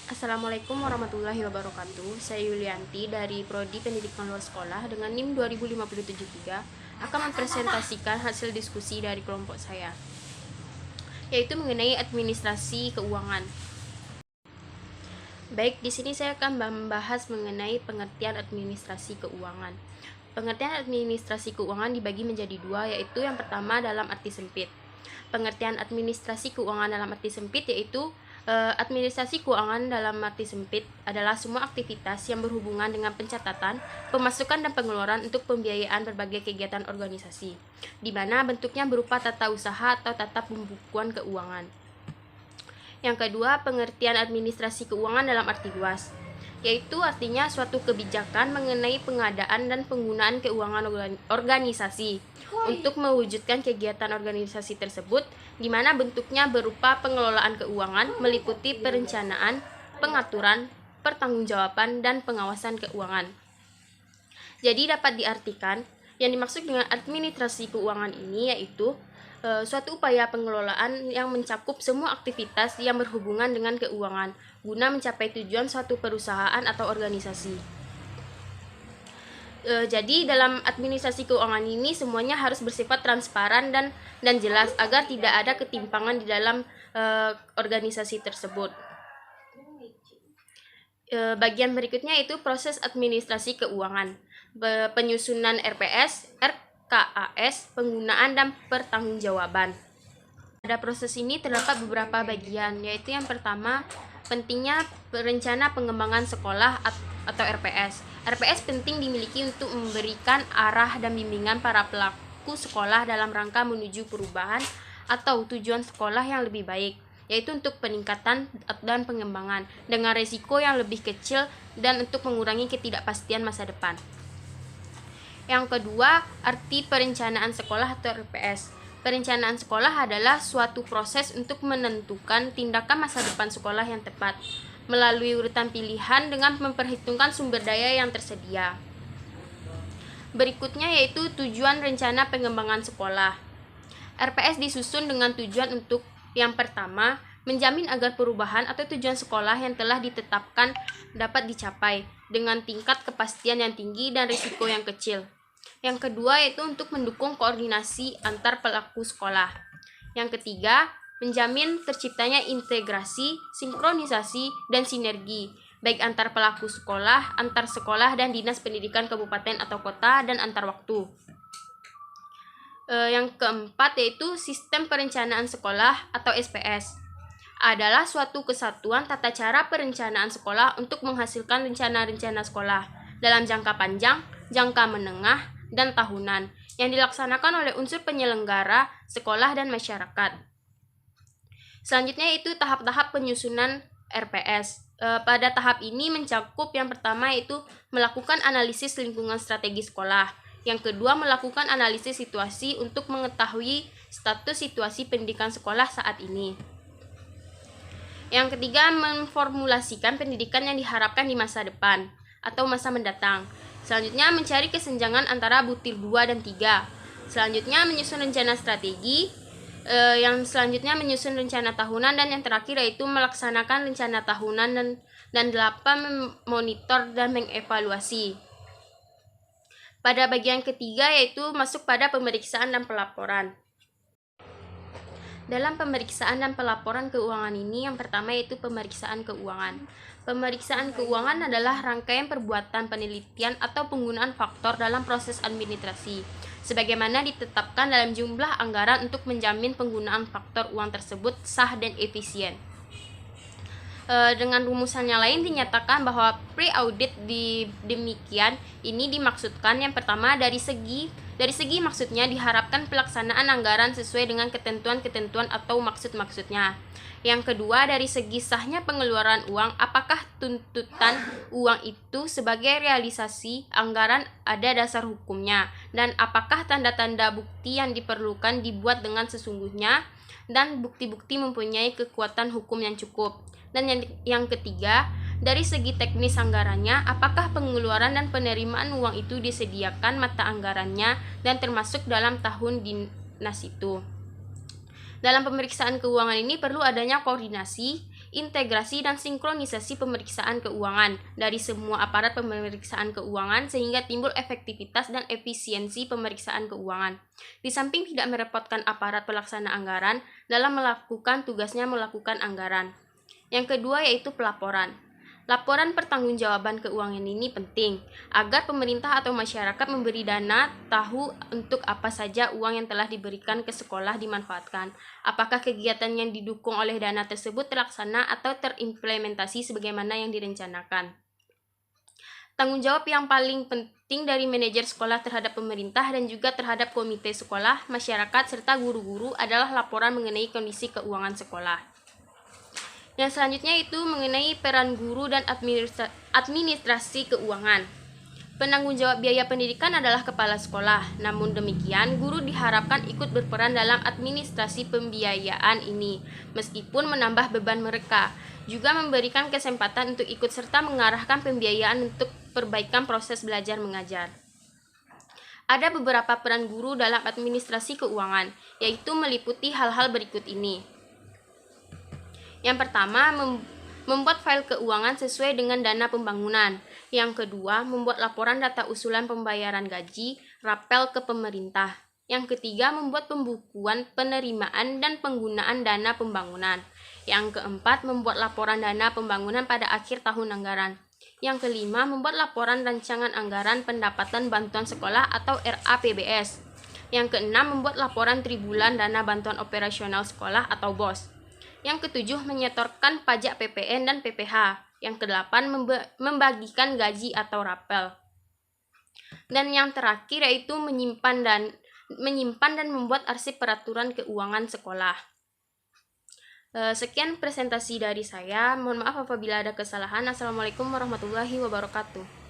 Assalamualaikum warahmatullahi wabarakatuh. Saya Yulianti dari Prodi Pendidikan Luar Sekolah dengan NIM 20573 akan mempresentasikan hasil diskusi dari kelompok saya, yaitu mengenai administrasi keuangan. Baik, di sini saya akan membahas mengenai pengertian administrasi keuangan. Pengertian administrasi keuangan dibagi menjadi dua, yaitu yang pertama dalam arti sempit. Pengertian administrasi keuangan dalam arti sempit yaitu administrasi keuangan dalam arti sempit adalah semua aktivitas yang berhubungan dengan pencatatan, pemasukan dan pengeluaran untuk pembiayaan berbagai kegiatan organisasi, di mana bentuknya berupa tata usaha atau tata pembukuan keuangan. Yang kedua, pengertian administrasi keuangan dalam arti luas, yaitu artinya suatu kebijakan mengenai pengadaan dan penggunaan keuangan organisasi untuk mewujudkan kegiatan organisasi tersebut, di mana bentuknya berupa pengelolaan keuangan meliputi perencanaan, pengaturan, pertanggungjawaban, dan pengawasan keuangan. Jadi dapat diartikan, yang dimaksud dengan administrasi keuangan ini yaitu suatu upaya pengelolaan yang mencakup semua aktivitas yang berhubungan dengan keuangan guna mencapai tujuan suatu perusahaan atau organisasi. Jadi dalam administrasi keuangan ini semuanya harus bersifat transparan dan jelas agar tidak ada ketimpangan di dalam organisasi tersebut. Bagian berikutnya itu proses administrasi keuangan, penyusunan RPS, RKAS, penggunaan dan pertanggungjawaban. Pada proses ini terdapat beberapa bagian, yaitu yang pertama, pentingnya rencana pengembangan sekolah atau RPS. RPS penting dimiliki untuk memberikan arah dan bimbingan para pelaku sekolah dalam rangka menuju perubahan atau tujuan sekolah yang lebih baik, yaitu untuk peningkatan dan pengembangan dengan risiko yang lebih kecil dan untuk mengurangi ketidakpastian masa depan. Yang kedua, arti perencanaan sekolah atau RPS. Perencanaan sekolah adalah suatu proses untuk menentukan tindakan masa depan sekolah yang tepat melalui urutan pilihan dengan memperhitungkan sumber daya yang tersedia. Berikutnya yaitu tujuan rencana pengembangan sekolah. RPS disusun dengan tujuan untuk yang pertama, menjamin agar perubahan atau tujuan sekolah yang telah ditetapkan dapat dicapai dengan tingkat kepastian yang tinggi dan risiko yang kecil. Yang kedua yaitu untuk mendukung koordinasi antar pelaku sekolah. Yang ketiga, menjamin terciptanya integrasi, sinkronisasi, dan sinergi baik antar pelaku sekolah, antar sekolah dan dinas pendidikan kabupaten atau kota, dan antar waktu. Yang keempat yaitu sistem perencanaan sekolah atau SPS adalah suatu kesatuan tata cara perencanaan sekolah untuk menghasilkan rencana-rencana sekolah dalam jangka panjang, jangka menengah, dan tahunan yang dilaksanakan oleh unsur penyelenggara, sekolah, dan masyarakat. Selanjutnya itu tahap-tahap penyusunan RPS. Pada tahap ini mencakup yang pertama yaitu melakukan analisis lingkungan strategi sekolah. Yang kedua, melakukan analisis situasi untuk mengetahui status situasi pendidikan sekolah saat ini. Yang ketiga, memformulasikan pendidikan yang diharapkan di masa depan atau masa mendatang. Selanjutnya, mencari kesenjangan antara butir 2 dan 3. Selanjutnya, menyusun rencana strategi. Yang selanjutnya, menyusun rencana tahunan. Dan yang terakhir yaitu melaksanakan rencana tahunan dan 8, memonitor dan mengevaluasi. Pada bagian ketiga yaitu masuk pada pemeriksaan dan pelaporan. Dalam pemeriksaan dan pelaporan keuangan ini, yang pertama yaitu pemeriksaan keuangan. Pemeriksaan keuangan adalah rangkaian perbuatan penelitian atau penggunaan faktor dalam proses administrasi, sebagaimana ditetapkan dalam jumlah anggaran untuk menjamin penggunaan faktor uang tersebut sah dan efisien. Dengan rumusan yang lain dinyatakan bahwa pre-audit demikian ini dimaksudkan yang pertama dari segi maksudnya diharapkan pelaksanaan anggaran sesuai dengan ketentuan-ketentuan atau maksud-maksudnya. Yang kedua, dari segi sahnya pengeluaran uang, apakah tuntutan uang itu sebagai realisasi anggaran ada dasar hukumnya, dan apakah tanda-tanda bukti yang diperlukan dibuat dengan sesungguhnya, dan bukti-bukti mempunyai kekuatan hukum yang cukup. Dan yang ketiga, dari segi teknis anggarannya, apakah pengeluaran dan penerimaan uang itu disediakan mata anggarannya dan termasuk dalam tahun dinas itu. Dalam pemeriksaan keuangan ini perlu adanya koordinasi integrasi dan sinkronisasi pemeriksaan keuangan dari semua aparat pemeriksaan keuangan sehingga timbul efektivitas dan efisiensi pemeriksaan keuangan. Di samping tidak merepotkan aparat pelaksana anggaran dalam melakukan tugasnya melakukan anggaran. Yang kedua yaitu pelaporan. Laporan pertanggungjawaban keuangan ini penting agar pemerintah atau masyarakat memberi dana tahu untuk apa saja uang yang telah diberikan ke sekolah dimanfaatkan. Apakah kegiatan yang didukung oleh dana tersebut terlaksana atau terimplementasi sebagaimana yang direncanakan. Tanggung jawab yang paling penting dari manajer sekolah terhadap pemerintah dan juga terhadap komite sekolah, masyarakat, serta guru-guru adalah laporan mengenai kondisi keuangan sekolah. Yang selanjutnya itu mengenai peran guru dan administrasi keuangan. Penanggung jawab biaya pendidikan adalah kepala sekolah. Namun demikian, guru diharapkan ikut berperan dalam administrasi pembiayaan ini, meskipun menambah beban mereka. Juga memberikan kesempatan untuk ikut serta mengarahkan pembiayaan untuk perbaikan proses belajar mengajar. Ada beberapa peran guru dalam administrasi keuangan, yaitu meliputi hal-hal berikut ini. Yang pertama, membuat file keuangan sesuai dengan dana pembangunan. Yang kedua, membuat laporan data usulan pembayaran gaji, rapel ke pemerintah. Yang ketiga, membuat pembukuan penerimaan dan penggunaan dana pembangunan. Yang keempat, membuat laporan dana pembangunan pada akhir tahun anggaran. Yang kelima, membuat laporan rancangan anggaran pendapatan bantuan sekolah atau RAPBS. Yang keenam, membuat laporan tribulan dana bantuan operasional sekolah atau BOS. Yang ketujuh, menyetorkan pajak PPN dan PPh. Yang kedelapan, membagikan gaji atau rapel. Dan yang terakhir yaitu menyimpan dan membuat arsip peraturan keuangan sekolah. Sekian presentasi dari saya. Mohon maaf apabila ada kesalahan. Assalamualaikum warahmatullahi wabarakatuh.